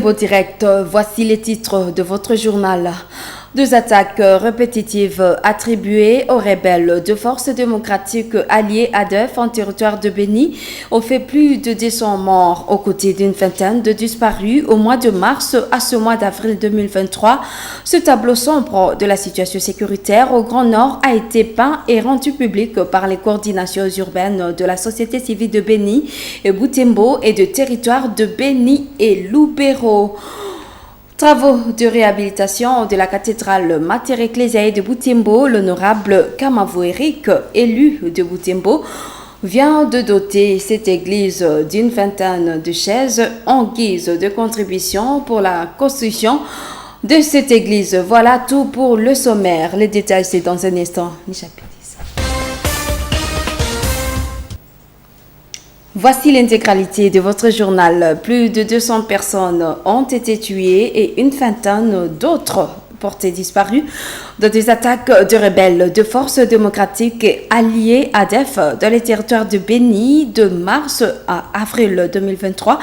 Au direct, voici les titres de votre journal. 2 attaques répétitives attribuées aux rebelles de forces démocratiques alliées ADEF en territoire de Béni ont fait plus de 200 morts aux côtés d'une vingtaine de disparus au mois de mars à ce mois d'avril 2023. Ce tableau sombre de la situation sécuritaire au Grand Nord a été peint et rendu public par les coordinations urbaines de la société civile de Béni et Boutembo et de territoires de Béni et Lubero. Travaux de réhabilitation de la cathédrale Mater Ecclesiae de Boutembo, l'honorable Kamavou Eric, élu de Boutembo, vient de doter cette église d'une vingtaine de chaises en guise de contribution pour la construction de cette église. Voilà tout pour le sommaire. Les détails, c'est dans un instant. Voici l'intégralité de votre journal. Plus de 200 personnes ont été tuées et une vingtaine d'autres portées disparues dans des attaques de rebelles de forces démocratiques alliées ADEF dans les territoires de Béni de mars à avril 2023.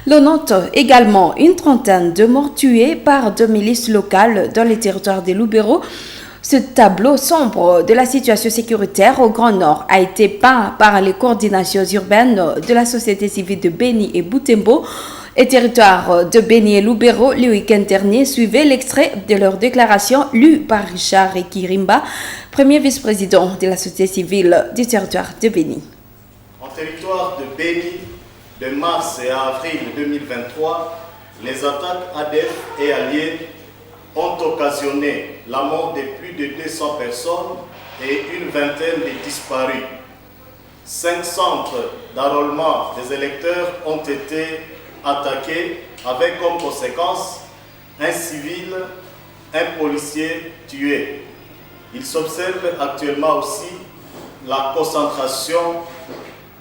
L'on note également une trentaine de morts tués par 2 milices locales dans les territoires de Lubero. Ce tableau sombre de la situation sécuritaire au Grand Nord a été peint par les coordinations urbaines de la société civile de Béni et Boutembo et territoire de Béni et Lubero. Le week-end dernier, suivait l'extrait de leur déclaration lue par Richard Ekirimba, premier vice-président de la société civile du territoire de Béni. En territoire de Béni, de mars et avril 2023, les attaques ADEF et alliés ont occasionné la mort de plus de 200 personnes et une vingtaine de disparus. 5 centres d'enrôlement des électeurs ont été attaqués avec comme conséquence un civil, un policier tué. Il s'observe actuellement aussi la concentration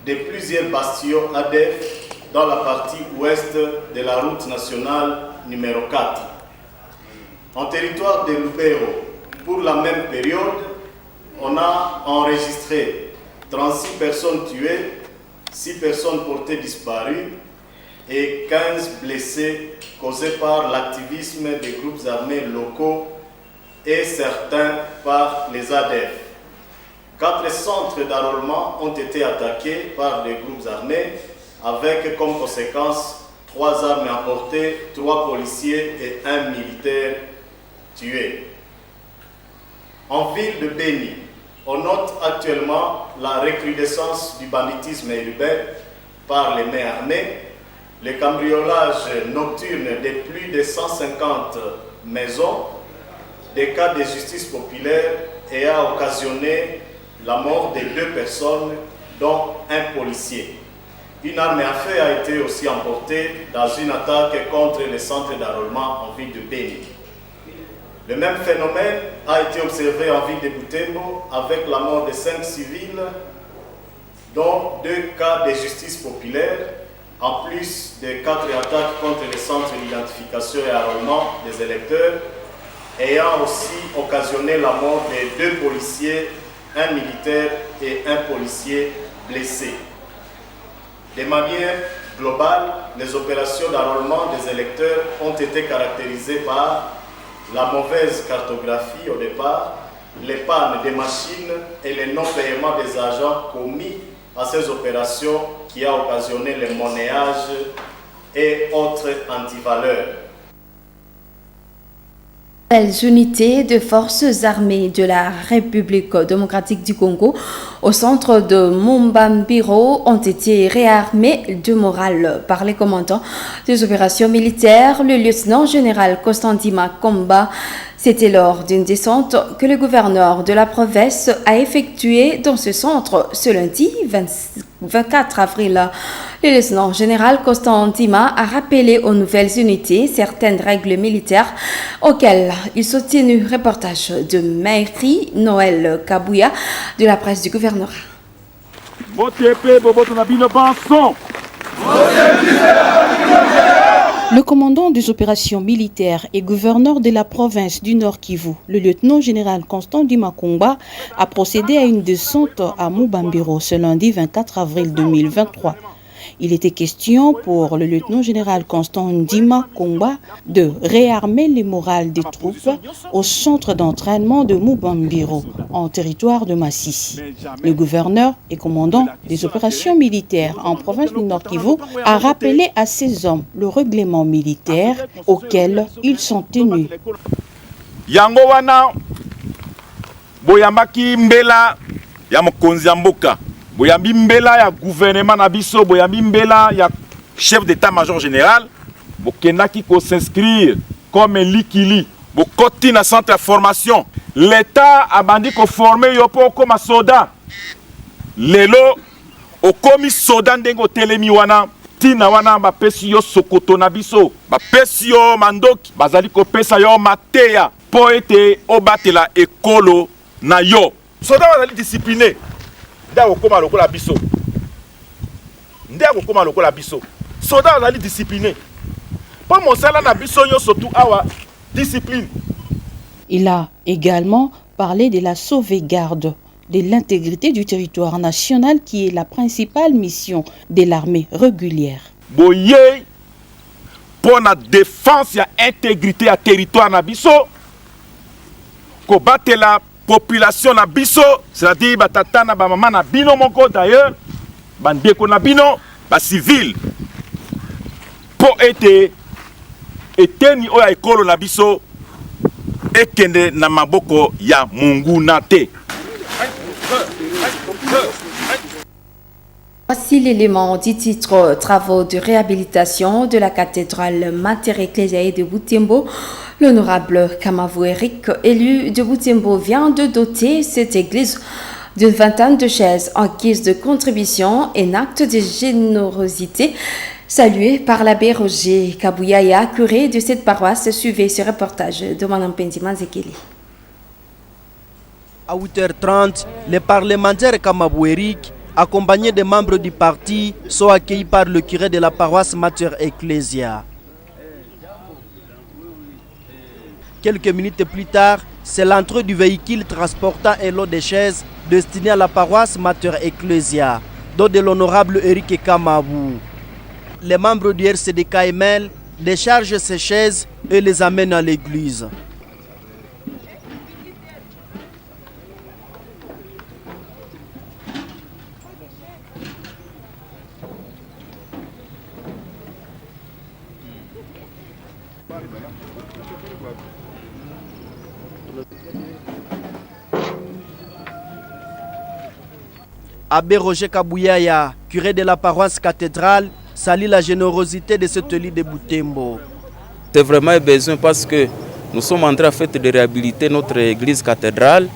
de plusieurs bastions ADEF dans la partie ouest de la route nationale numéro 4. En territoire de Lubero, pour la même période, on a enregistré 36 personnes tuées, 6 personnes portées disparues et 15 blessés causés par l'activisme des groupes armés locaux et certains par les ADF. 4 centres d'enrôlement ont été attaqués par des groupes armés avec comme conséquence 3 armes emportées, 3 policiers et 1 militaire tués. En ville de Béni, on note actuellement la recrudescence du banditisme urbain par les mains armées, le cambriolage nocturne de plus de 150 maisons, des cas de justice populaire et a occasionné la mort de 2 personnes, dont un policier. Une arme à feu a été aussi emportée dans une attaque contre les centres d'enrôlement en ville de Béni. Le même phénomène a été observé en ville de Boutembo avec la mort de 5 civils, dont 2 cas de justice populaire, en plus de 4 attaques contre les centres d'identification et enrôlement des électeurs, ayant aussi occasionné la mort de 2 policiers, 1 militaire et 1 policier blessés. De manière globale, les opérations d'enrôlement des électeurs ont été caractérisées par la mauvaise cartographie au départ, les pannes des machines et le non-paiement des agents commis à ces opérations qui a occasionné le monnayage et autres antivaleurs. Les unités de forces armées de la République démocratique du Congo au centre de Mumbambiro ont été réarmées de morale par les commandants des opérations militaires. Le lieutenant-général Constantin Makomba, c'était lors d'une descente que le gouverneur de la province a effectuée dans ce centre ce lundi 24 avril. Le lieutenant-général Constantima a rappelé aux nouvelles unités certaines règles militaires auxquelles il s'est tenu. Reportage de Maïri Noël Kabouya de la presse du gouvernorat. Le commandant des opérations militaires et gouverneur de la province du Nord Kivu, le lieutenant-général Constant Dimakomba, a procédé à une descente à Mumbambiro ce lundi 24 avril 2023. Il était question pour le lieutenant-général Constant Ndima Komba de réarmer les morales des troupes au centre d'entraînement de Mubambiro, en territoire de Massissi. Le gouverneur et commandant des opérations militaires en province du Nord Kivu a rappelé à ces hommes le règlement militaire auquel ils sont tenus. Yango wana boyambaki mbela ya mokonzi ya mboka, boyambi mbela ya gouvernement na biso, boyambi mbela ya chef d'état-major général, bokendaki ko s'inscrire comme likili, bokoti na centre de formation. L'état a bandi ko former yo po koma soda. Lelo okomi soda ndengo telemi wana tina wana bapesi yo sokoto na biso, bapesi yo mandoki, bazali ko pesa yo mateya po ete obatela ekolo na yo. Soda bazali discipliné. Nda okoma lokola biso. Nda okoma lokola biso. Soda bazali discipliné. Po mosala na biso yo surtout awa discipline. Il a également parlé de la sauvegarde de l'intégrité du territoire national qui est la principale mission de l'armée régulière. Boye pour la défense et l'intégrité du territoire na biso, ko battre la population na biso, c'est-à-dire batata na ba mama na bino moko d'ailleurs, bandeko na bino, ba civil, pour être eteni oya ekolo na biso ekende na maboko ya munguna te. Voici l'élément du titre « Travaux de réhabilitation de la cathédrale Mater Ecclesiae de Butembo ». L'honorable Kamavou Eric, élu de Butembo, vient de doter cette église d'une vingtaine de chaises en guise de contribution, un acte de générosité salué par l'abbé Roger Kabouyaya, curé de cette paroisse. Suivez ce reportage de Mme Pendiman Zekeli. À 8h30, les parlementaires Kamavou Eric, accompagnés des membres du parti, sont accueillis par le curé de la paroisse Mater Ecclesia. Quelques minutes plus tard, c'est l'entrée du véhicule transportant un lot de chaises destinées à la paroisse Mater Ecclesia, dont de l'honorable Eric Kamavou. Les membres du RCD-KML déchargent ces chaises et les amènent à l'église. Abbé Roger Kabouyaya, curé de la paroisse cathédrale, salue la générosité de cet élu de Butembo. C'est vraiment un besoin parce que nous sommes en train de réhabiliter notre église cathédrale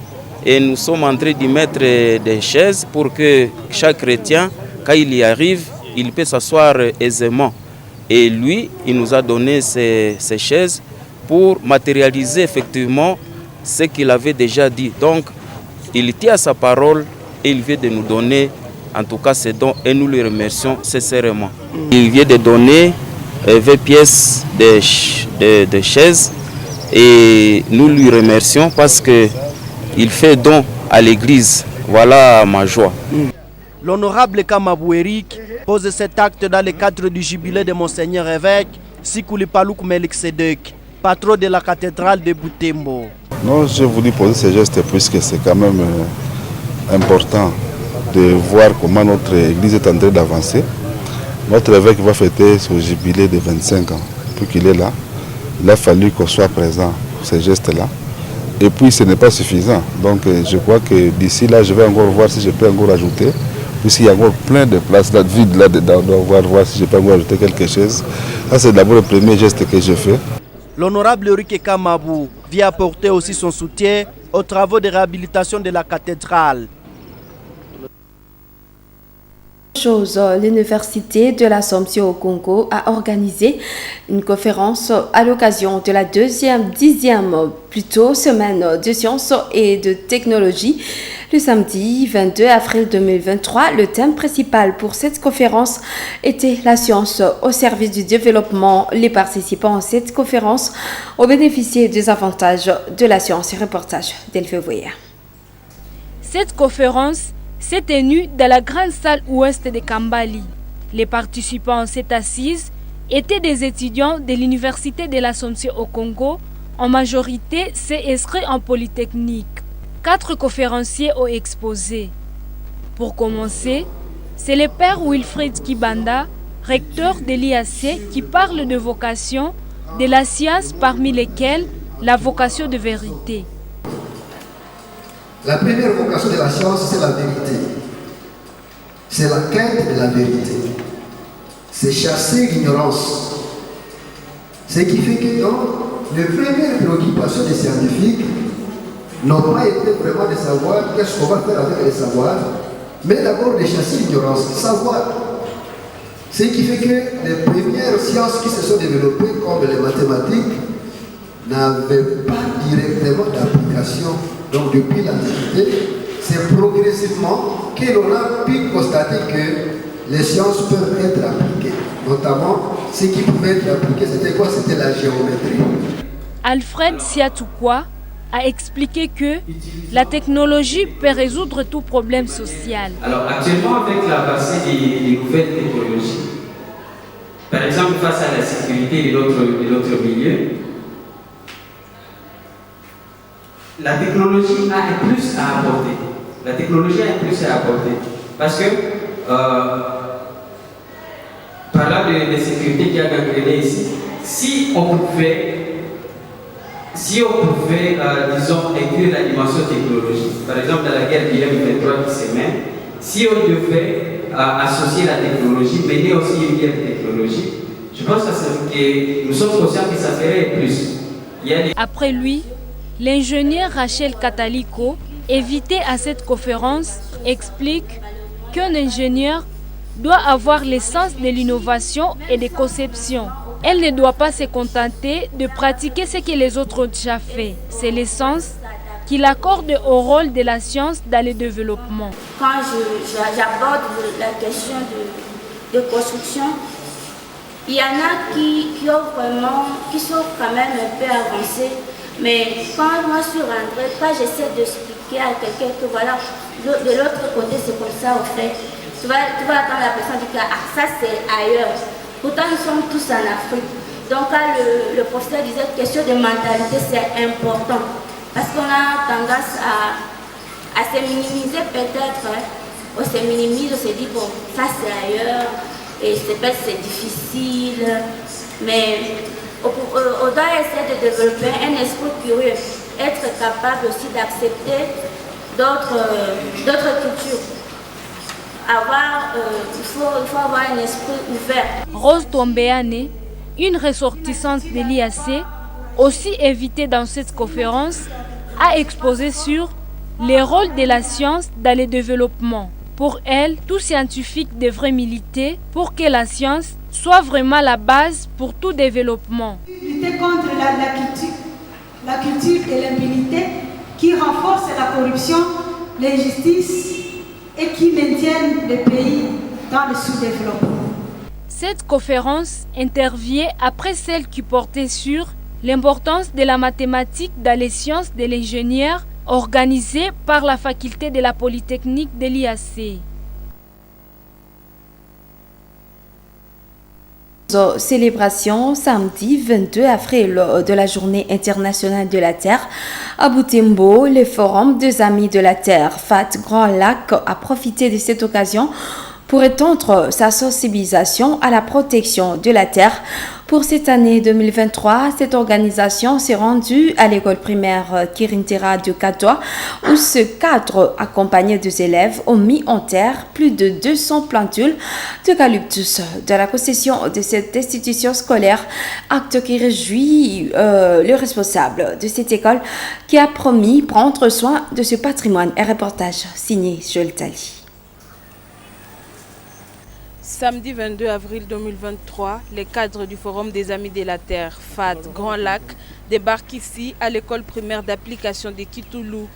et nous sommes en train d'y mettre des chaises pour que chaque chrétien, quand il y arrive, il peut s'asseoir aisément. Et lui, il nous a donné ces chaises pour matérialiser effectivement ce qu'il avait déjà dit. Donc, il tient à sa parole et il vient de nous donner, en tout cas, ces dons et nous le remercions sincèrement. Il vient de donner 20 pièces de chaises et nous lui remercions parce qu'il fait don à l'église. Voilà ma joie. L'honorable Kamavou Eric pose cet acte dans le cadre du jubilé de Monseigneur évêque Sikuli Palouk Melkisedek, patron de la cathédrale de Butembo. Non, je voulais poser ce geste puisque c'est quand même important de voir comment notre église est en train d'avancer. Notre évêque va fêter son jubilé de 25 ans. Depuis qu'il est là, il a fallu qu'on soit présent pour ces gestes-là. Et puis ce n'est pas suffisant. Donc je crois que d'ici là, je vais encore voir si je peux encore ajouter. Puisqu'il y a encore plein de places là, vides là-dedans, on va voir si je peux encore ajouter quelque chose. Ça c'est d'abord le premier geste que je fais. L'honorable Eric Kamavou vient apporter aussi son soutien aux travaux de réhabilitation de la cathédrale. L'Université de l'Assomption au Congo a organisé une conférence à l'occasion de la 10e semaine de sciences et de technologie. Le samedi 22 avril 2023, le thème principal pour cette conférence était la science au service du développement. Les participants à cette conférence ont bénéficié des avantages de la science. Reportage d'Elfe Voyer. Cette conférence s'est tenue dans la grande salle ouest de Kambali. Les participants à cette assise étaient des étudiants de l'Université de l'Assomption au Congo, en majorité inscrits en Polytechnique. 4 conférenciers ont exposé. Pour commencer, c'est le père Wilfried Kibanda, recteur de l'IAC, qui parle de vocation, de la science parmi lesquelles la vocation de vérité. La première vocation de la science, c'est la vérité. C'est la quête de la vérité. C'est chasser l'ignorance. Ce qui fait que donc, les premières préoccupations des scientifiques n'ont pas été vraiment de savoir qu'est-ce qu'on va faire avec les savoirs, mais d'abord de chasser l'ignorance, savoir. Ce qui fait que les premières sciences qui se sont développées, comme les mathématiques, n'avaient pas directement d'application. Donc depuis l'Antiquité, c'est progressivement que l'on a pu constater que les sciences peuvent être appliquées. Notamment, ce qui pouvait être appliqué, c'était quoi? C'était la géométrie. Alfred Siatoukwa a expliqué que la technologie peut résoudre tout problème social. Alors actuellement, avec l'avancée des nouvelles technologies, par exemple face à la sécurité de l'autre milieu, la technologie a un plus à apporter. La technologie a un plus à apporter. Parce que, parlant de sécurité qui a gangréné ici, si on pouvait, disons, inclure la dimension technologique, par exemple dans la guerre du M23 qui se mène, si on devait associer la technologie, mener aussi une guerre technologique, je pense que nous sommes conscients que ça ferait plus. Après lui, l'ingénieur Rachel Kataliko, invité à cette conférence, explique qu'un ingénieur doit avoir l'essence de l'innovation et de conception. Elle ne doit pas se contenter de pratiquer ce que les autres ont déjà fait. C'est l'essence qu'il accorde au rôle de la science dans le développement. Quand j'aborde la question de construction, il y en a qui sont quand même un peu avancés, mais quand moi je suis rentrée, quand j'essaie d'expliquer à quelqu'un que voilà, de l'autre côté c'est comme ça au fait, tu vas attendre la personne dit que ça c'est ailleurs. Pourtant nous sommes tous en Afrique. Donc quand le professeur disait question de mentalité, c'est important. Parce qu'on a tendance à se minimiser peut-être. On se minimise, on se dit bon, ça c'est ailleurs, et c'est difficile. Mais on doit essayer de développer un esprit curieux, être capable aussi d'accepter d'autres cultures. Il faut avoir un esprit ouvert. Rose Tombeane, une ressortissante de l'IAC, aussi invitée dans cette conférence, a exposé sur les rôles de la science dans le développement. Pour elle, tout scientifique devrait militer pour que la science soit vraiment la base pour tout développement. Lutter contre la culture de l'impunité qui renforce la corruption, l'injustice et qui maintiennent le pays dans le sous-développement. Cette conférence intervient après celle qui portait sur l'importance de la mathématique dans les sciences de l'ingénieur organisée par la faculté de la Polytechnique de l'IAC. Célébration samedi 22 avril de la Journée internationale de la Terre à Butembo. Le Forum des Amis de la Terre, FAT Grand Lac, a profité de cette occasion pour étendre sa sensibilisation à la protection de la terre. Pour cette année 2023, cette organisation s'est rendue à l'école primaire Kirintera de Katoa, où ce cadre, accompagné des élèves, ont mis en terre plus de 200 plantules d'eucalyptus de la concession de cette institution scolaire, acte qui réjouit le responsable de cette école qui a promis prendre soin de ce patrimoine. Un reportage signé Joël Tali. Samedi 22 avril 2023, les cadres du Forum des Amis de la Terre, FAT Grand Lac, débarquent ici à l'école primaire d'application de Kitoulou.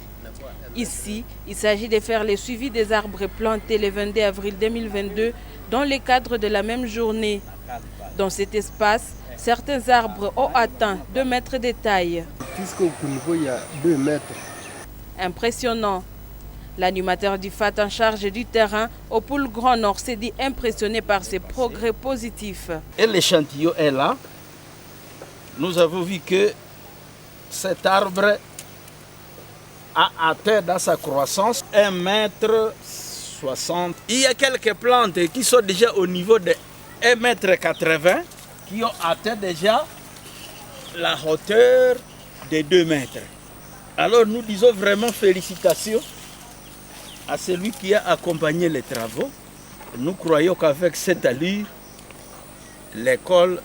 Ici, il s'agit de faire le suivi des arbres plantés le 22 avril 2022 dans le cadre de la même journée. Dans cet espace, certains arbres ont atteint 2 mètres de taille. Jusqu'au niveau, il y a 2 mètres. Impressionnant. L'animateur du FAT en charge du terrain au pôle Grand Nord s'est dit impressionné par ces progrès positifs. Et l'échantillon est là. Nous avons vu que cet arbre a atteint dans sa croissance 1,60 m. Il y a quelques plantes qui sont déjà au niveau de 1,80 m, qui ont atteint déjà la hauteur de 2 mètres. Alors nous disons vraiment félicitations à celui qui a accompagné les travaux. Nous croyons qu'avec cette allure, l'école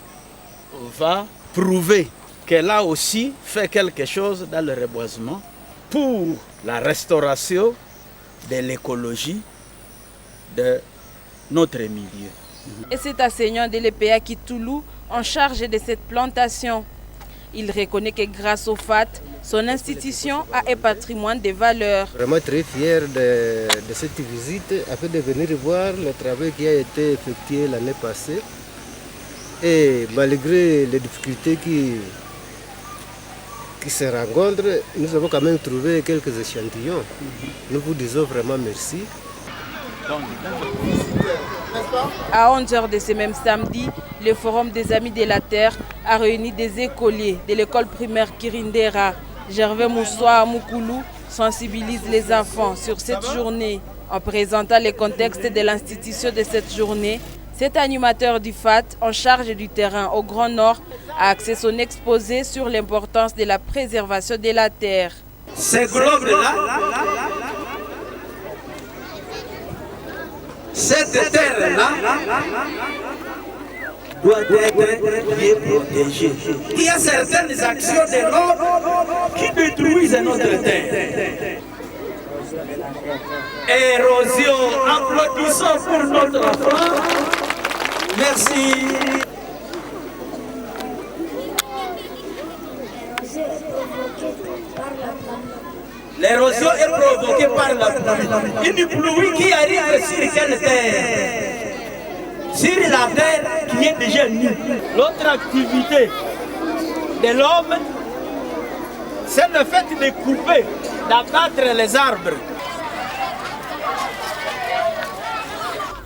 va prouver qu'elle a aussi fait quelque chose dans le reboisement pour la restauration de l'écologie de notre milieu. Et cet enseignant de l'EPA Kitoulou en charge de cette plantation. Il reconnaît que grâce au FAT, son institution a un patrimoine de valeurs. Vraiment très fier de cette visite afin de venir voir le travail qui a été effectué l'année passée. Et malgré les difficultés qui se rencontrent, nous avons quand même trouvé quelques échantillons. Nous vous disons vraiment merci. À 11h de ce même samedi, le Forum des Amis de la Terre a réuni des écoliers de l'école primaire Kirindera. Gervais Moussoua Moukoulou sensibilise les enfants sur cette journée. En présentant le contexte de l'institution de cette journée, cet animateur du FAT en charge du terrain au Grand Nord a axé son exposé sur l'importance de la préservation de la terre. Ces globes-là, cette terre-là doit être bien protégée. Il y a certaines actions de l'homme qui détruisent notre terre. Érosion, applaudissons pour notre enfant. Merci. L'érosion est provoquée par la pluie. Une pluie qui arrive sur quelle terre? Sur la terre qui est déjà nue. L'autre activité de l'homme, c'est le fait de couper, d'abattre les arbres.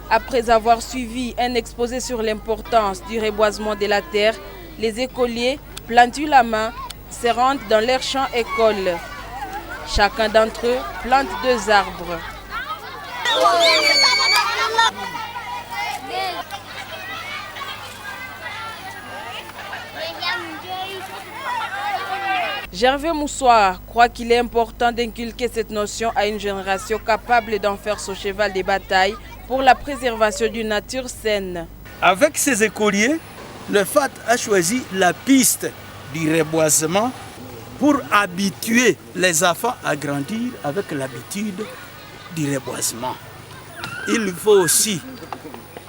Après avoir suivi un exposé sur l'importance du reboisement de la terre, les écoliers, plantent la main, se rendent dans leur champ école. Chacun d'entre eux plante 2 arbres. Gervais Moussoua croit qu'il est important d'inculquer cette notion à une génération capable d'en faire son cheval de bataille pour la préservation d'une nature saine. Avec ces écoliers, le FAT a choisi la piste du reboisement pour habituer les enfants à grandir avec l'habitude du reboisement. Il faut aussi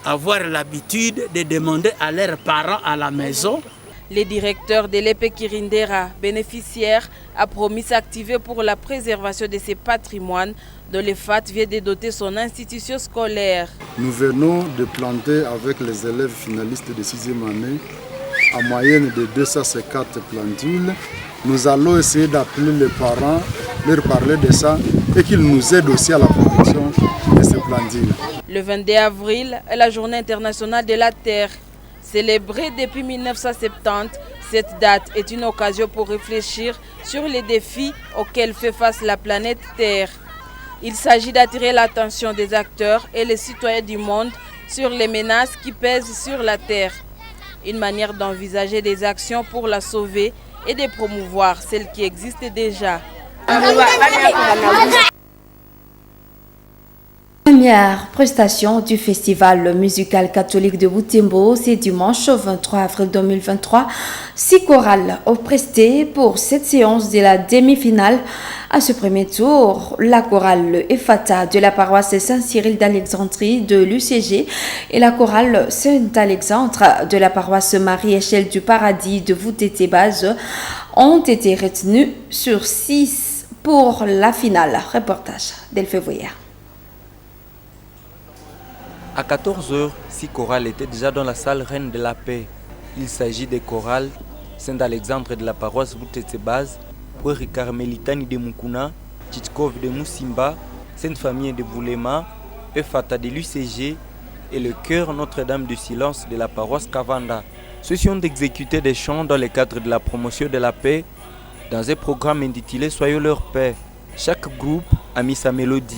avoir l'habitude de demander à leurs parents à la maison. Le directeur de l'EPA Kirindera, bénéficiaire, a promis s'activer pour la préservation de ces patrimoines dont le FAT vient de doter son institution scolaire. Nous venons de planter avec les élèves finalistes de 6e année en moyenne de 250 plantules. Nous allons essayer d'appeler les parents, leur parler de ça et qu'ils nous aident aussi à la protection de ces plantules. Le 22 avril est la Journée internationale de la Terre. Célébrée depuis 1970, cette date est une occasion pour réfléchir sur les défis auxquels fait face la planète Terre. Il s'agit d'attirer l'attention des acteurs et les citoyens du monde sur les menaces qui pèsent sur la Terre. Une manière d'envisager des actions pour la sauver et de promouvoir celles qui existent déjà. Première prestation du Festival musical catholique de Butembo, c'est dimanche 23 avril 2023. 6 chorales ont presté pour cette séance de la demi-finale. À ce premier tour, la chorale Ephata de la paroisse Saint-Cyril d'Alexandrie de l'UCG et la chorale Saint-Alexandre de la paroisse Marie-Échelle du Paradis de Voutété-Base ont été retenues sur 6 pour la finale. Reportage d'Elfe Voyer. À 14h, 6 chorales étaient déjà dans la salle Reine de la Paix. Il s'agit des chorales Saint-Alexandre de la paroisse Voutété-Base, Pueri Carmelitani de Mukuna, Tchitkov de Musimba, Sainte Famille de Boulema, Efata de l'UCG et le chœur Notre-Dame du Silence de la paroisse Kavanda. Ceux-ci ont exécuté des chants dans le cadre de la promotion de la paix dans un programme intitulé Soyons leur paix. Chaque groupe a mis sa mélodie.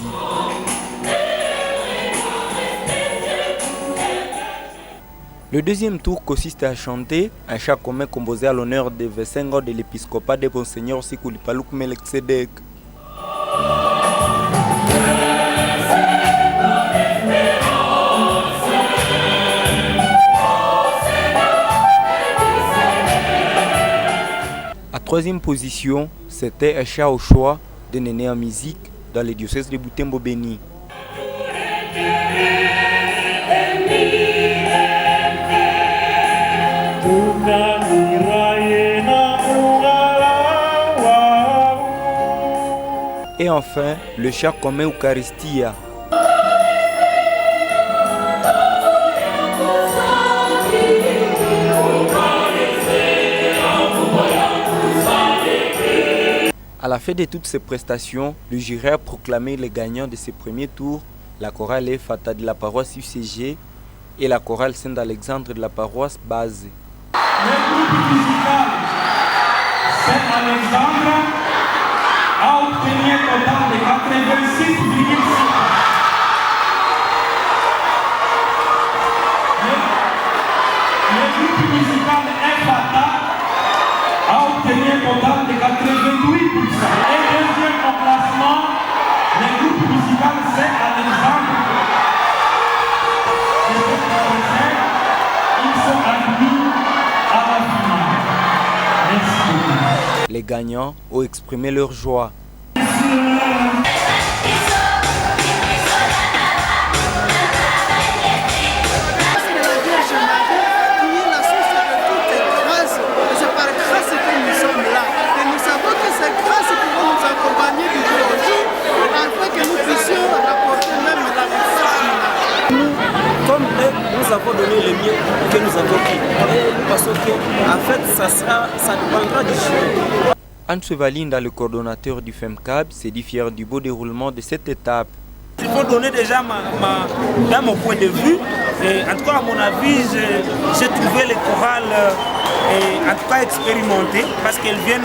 Le deuxième tour consiste à chanter un chant commun composé à l'honneur des 25 ans de l'épiscopat de Monseigneur Sikoulipalouk Meleksedek. À troisième position, c'était un chant au choix de Néné en musique dans le diocèse de Butembo-Béni. Et enfin, le chant commun Eucharistia. À la fin de toutes ces prestations, le jury a proclamé les gagnants de ce premier tour, la chorale Efata de la paroisse UCG et la chorale Saint-Alexandre de la paroisse Base. Le groupe musical Saint-Alexandre a obtenu un total de 86,6. Le groupe musical Efata a obtenu un total de 88%. Et deuxième au classement, le groupe musical Saint-Alexandre. Ils sont admis à la finale. Merci. Les gagnants ont exprimé leur joie. Nous avons donné le mieux que nous avons pris. Et nous pensons qu'en fait, ça dépendra du jury. Anse Valinda, le coordonnateur du FEMCAB, s'est dit fier du beau déroulement de cette étape. Il faut donner déjà dans mon point de vue. Et en tout cas, à mon avis, j'ai trouvé les chorales en tout cas expérimentées parce qu'elles viennent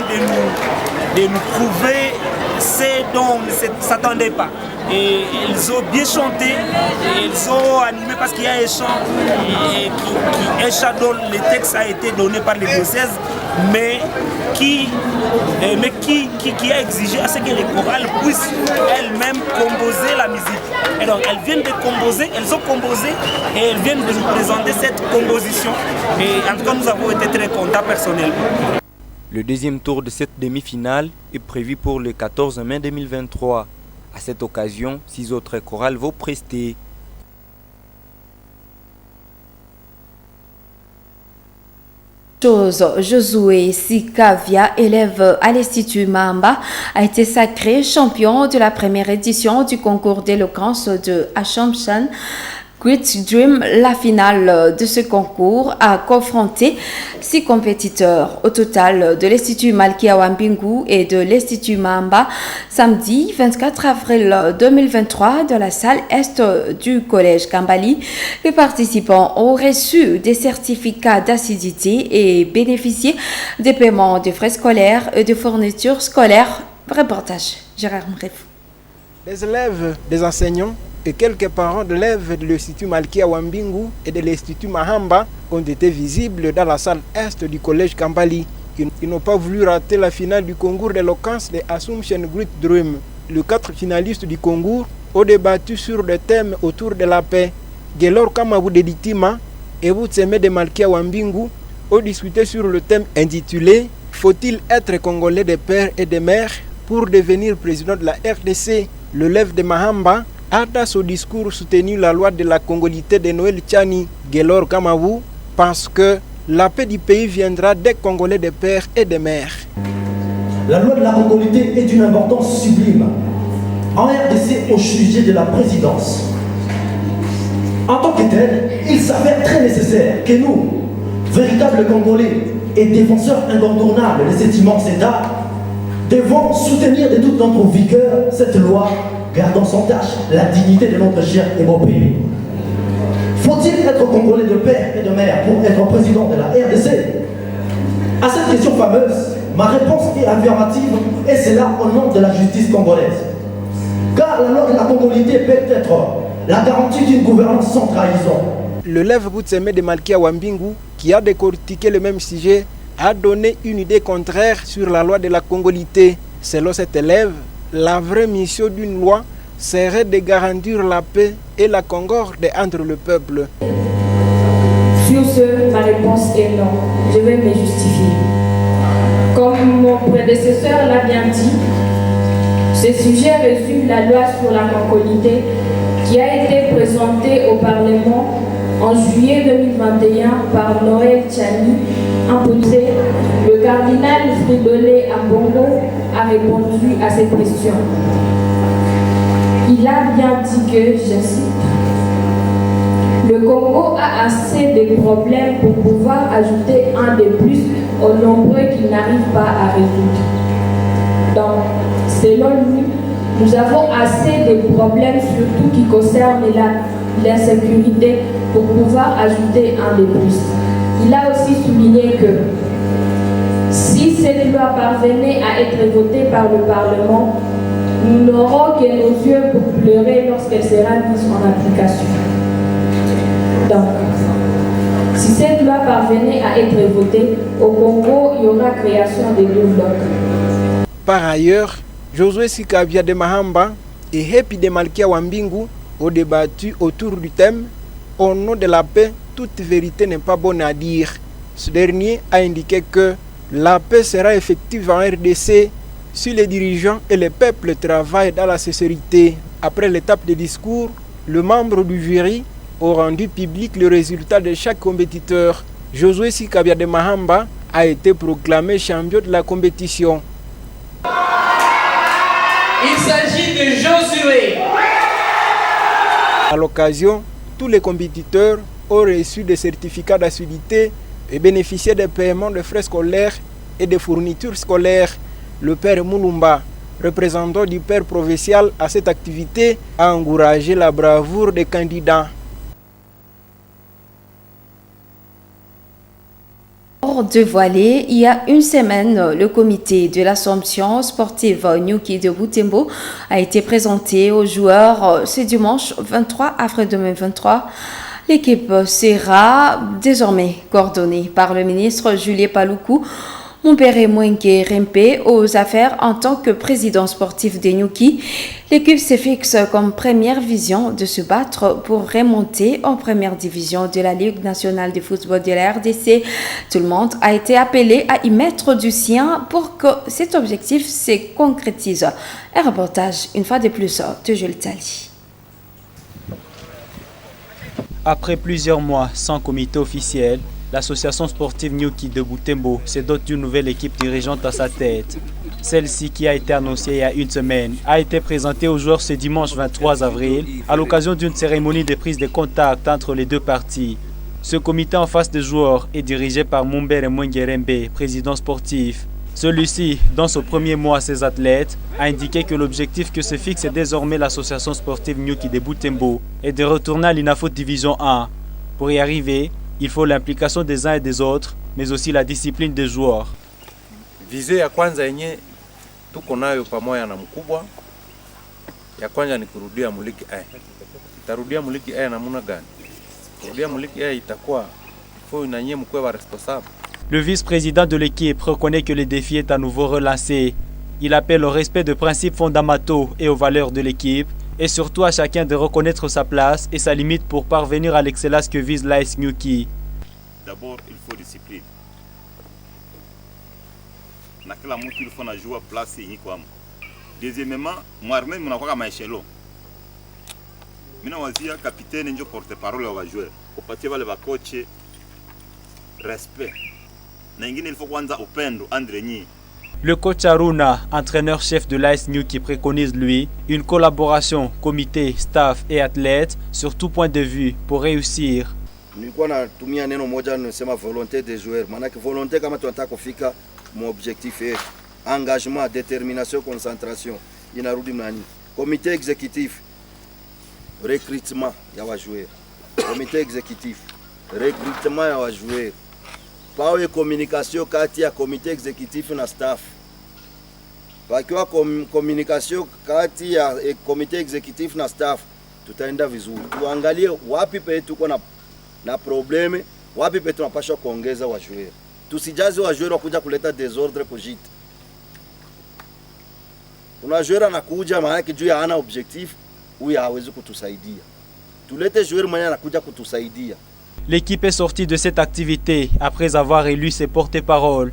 de nous prouver ce dont on ne s'attendait pas. Et ils ont bien chanté, et ils ont animé parce qu'il y a un chant, dont le texte a été donné par les diocèses, mais qui a exigé à ce que les chorales puissent elles-mêmes composer la musique. Et donc elles viennent de composer, elles ont composé et elles viennent de nous présenter cette composition. Et en tout cas, nous avons été très contents personnellement. Le deuxième tour de cette demi-finale est prévu pour le 14 mai 2023. À cette occasion, 6 autres chorales vont prester. Josué Sikavia, élève à l'Institut Mahamba, a été sacré champion de la première édition du concours d'éloquence de Assumption Great Dream. La finale de ce concours a confronté 6 compétiteurs au total de l'Institut Malkia Wambingu et de l'Institut Mahamba samedi 24 avril 2023 dans la salle Est du Collège Kambali. Les participants ont reçu des certificats d'assiduité et bénéficié des paiements de frais scolaires et de fournitures scolaires. Reportage Gérard Mref. Des élèves, des enseignants et quelques parents d'élèves de l'Institut Malkia Wambingu et de l'Institut Mahamba ont été visibles dans la salle Est du Collège Kambali. Ils n'ont pas voulu rater la finale du concours d'éloquence de Assumption Great Dream. Les 4 finalistes du concours ont débattu sur des thèmes autour de la paix. Gelor Kamabou de Ditima et Woutseme de Malkia Wambingu ont discuté sur le thème intitulé « Faut-il être congolais de père et de mère pour devenir président de la RDC ?» L'élève de Mahamba a dans son discours soutenu la loi de la congolité de Noël Tchani. Gelor Kamabou pense que la paix du pays viendra des Congolais de père et de mère. La loi de la congolité est d'une importance sublime en RDC au sujet de la présidence. En tant que tel, il s'avère très nécessaire que nous, véritables Congolais et défenseurs incontournables de cet immense État, devons soutenir de toute notre vigueur cette loi gardons sans tâche la dignité de notre cher et beau pays. Faut-il être congolais de père et de mère pour être président de la RDC? À cette question fameuse, ma réponse est affirmative et c'est là au nom de la justice congolaise. Car la loi de la congolité peut être la garantie d'une gouvernance sans trahison. Le Lève Boutseme de Malkia Wambingu, qui a décortiqué le même sujet, a donné une idée contraire sur la loi de la congolité. Selon cet élève, la vraie mission d'une loi serait de garantir la paix et la concorde entre le peuple. Sur ce, ma réponse est non. Je vais me justifier. Comme mon prédécesseur l'a bien dit, ce sujet résume la loi sur la congolité qui a été présentée au Parlement en juillet 2021 par Noël Tchani, imposé. Le cardinal Fridolin Ambongo a répondu à cette question. Il a bien dit que, je cite, le Congo a assez de problèmes pour pouvoir ajouter un de plus aux nombreux qu'il n'arrive pas à résoudre. Donc, selon lui, nous avons assez de problèmes, surtout qui concernent l'insécurité, pour pouvoir ajouter un de plus. Il a aussi souligné que si cette loi parvenait à être votée par le Parlement, nous n'aurons que nos yeux pour pleurer lorsqu'elle sera mise en application. Donc, si cette loi parvenait à être votée, au Congo, il y aura création de 2 blocs. Par ailleurs, Josué Sikabia de Mahamba et Hepi de Malkia Wambingu ont débattu autour du thème « Au nom de la paix, toute vérité n'est pas bonne à dire ». Ce dernier a indiqué que la paix sera effective en RDC si les dirigeants et le peuple travaillent dans la sincérité. Après l'étape de discours, le membre du jury a rendu public le résultat de chaque compétiteur. Josué Sikabia de Mahamba a été proclamé champion de la compétition. Il s'agit de Josué. À l'occasion, tous les compétiteurs ont reçu des certificats d'assiduité et bénéficié des paiements de frais scolaires et de fournitures scolaires. Le père Moulumba, représentant du père provincial à cette activité, a encouragé la bravoure des candidats. Dévoilé il y a une semaine, le comité de l'Assomption sportive Nyuki de Butembo a été présenté aux joueurs ce dimanche 23 avril 2023. L'équipe sera désormais coordonnée par le ministre Julien Paluku Mumbere Mwenke Rempe aux affaires en tant que président sportif des Nyuki. L'équipe se fixe comme première vision de se battre pour remonter en première division de la Ligue nationale de football de la RDC. Tout le monde a été appelé à y mettre du sien pour que cet objectif se concrétise. Un reportage, une fois de plus, de Jules Tali. Après plusieurs mois sans comité officiel, l'association sportive Nyuki de Butembo se dote d'une nouvelle équipe dirigeante à sa tête. Celle-ci, qui a été annoncée il y a une semaine, a été présentée aux joueurs ce dimanche 23 avril à l'occasion d'une cérémonie de prise de contact entre les deux parties. Ce comité en face des joueurs est dirigé par Mumbere Mwengerembe, président sportif. Celui-ci, dans ce premier mois à ses athlètes, a indiqué que l'objectif que se fixe désormais l'association sportive Nyuki de Butembo est de retourner à l'INAFO Division 1. Pour y arriver, il faut l'implication des uns et des autres, mais aussi la discipline des joueurs. Vision ya kwanza yenye tuko nayo pamoja na mkubwa ya kwanza ni kurudia muliki A. Itarudia muliki A namna gani? Kurudia muliki A itakuwa faut na nyie mkwe wa responsable. Le vice-président de l'équipe reconnaît que le défi est à nouveau relancé. Il appelle au respect de principes fondamentaux et aux valeurs de l'équipe, et surtout à chacun de reconnaître sa place et sa limite pour parvenir à l'excellence que vise l'AS Nyuki. D'abord, il faut discipline. Na kila mtu il faut na jouer place yenye kwamo. Deuxièmement, mwarme mnakuwa kama echelon. Mina wazia capitaine ndio porte-parole wa joueur. Kupatia wale bakoche respect. Na ingine il faut kwanza upendo entre nyinyi. Le coach Aruna, entraîneur-chef de l'AS Nyuki, préconise lui une collaboration comité, staff et athlètes sur tout point de vue pour réussir. Nilikuwa natumia neno moja nisema volonté des joueurs. Maana volonté kama tunataka kufika mu objectif yetu. Engagement, détermination, concentration. Inarudi mnani. comité exécutif recrutement ya wajoueur, comité exécutif recrutement ya wajoueur, pawe communication kati ya comité exécutif na staff. Pakiwa communication kati ya comité exécutif na staff, tutaenda vizuri. Tuangalie wapi pe tuko na probleme, wapi pe tunapaswa kuongeza wajoueur. Tusijaze wajoueur wakuja kuleta desordre kujita. Kuna joueur anakuja maana juu ya ana objectif, huyu hawezi kutusaidia. Tulete joueur mwenye anakuja kutusaidia. L'équipe est sortie de cette activité après avoir élu ses porte-paroles.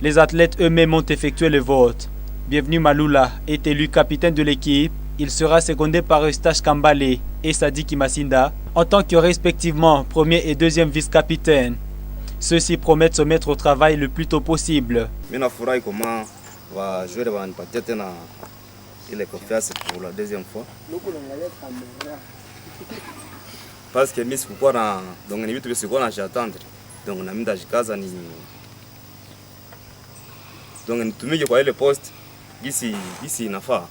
Les athlètes eux-mêmes ont effectué le vote. Bienvenu Malula est élu capitaine de l'équipe. Il sera secondé par Eustache Kambale et Sadiki Masinda en tant que respectivement premier et deuxième vice-capitaine. Ceux-ci promettent se mettre au travail le plus tôt possible. Il est confiance pour la deuxième fois. Parce que mimi sikuwa na donc ni vitu sikuwa na j'attendre. Donc na mimi ndajikaza ni donc nitumike kwa ile poste gisi inafaa.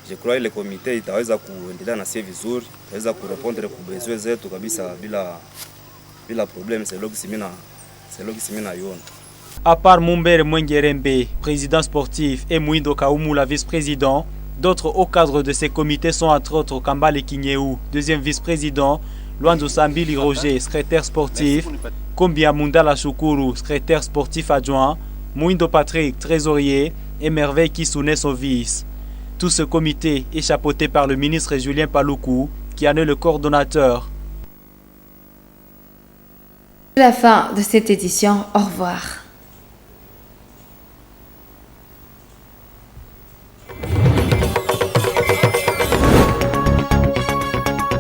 Je crois ile comité itaweza kuendelea na sisi vizuri, itaweza kurepondre kwa besoin zetu kabisa bila problème. C'est logisi mimi na yona. À part Mumbere Mwengerembe, président sportif, et Mouindo Kaumula, vice-président, d'autres hauts cadres de ces comités sont entre autres Kambale Kinyeu, deuxième vice-président, Luanzo Sambili Roger, secrétaire sportif, Kombia Mundala Shukuru, secrétaire sportif adjoint, Mouindo Patrick, trésorier, et Merveille Kisune, son vice. Tout ce comité est chapeauté par le ministre Julien Paluku, qui en est le coordonnateur. C'est la fin de cette édition. Au revoir.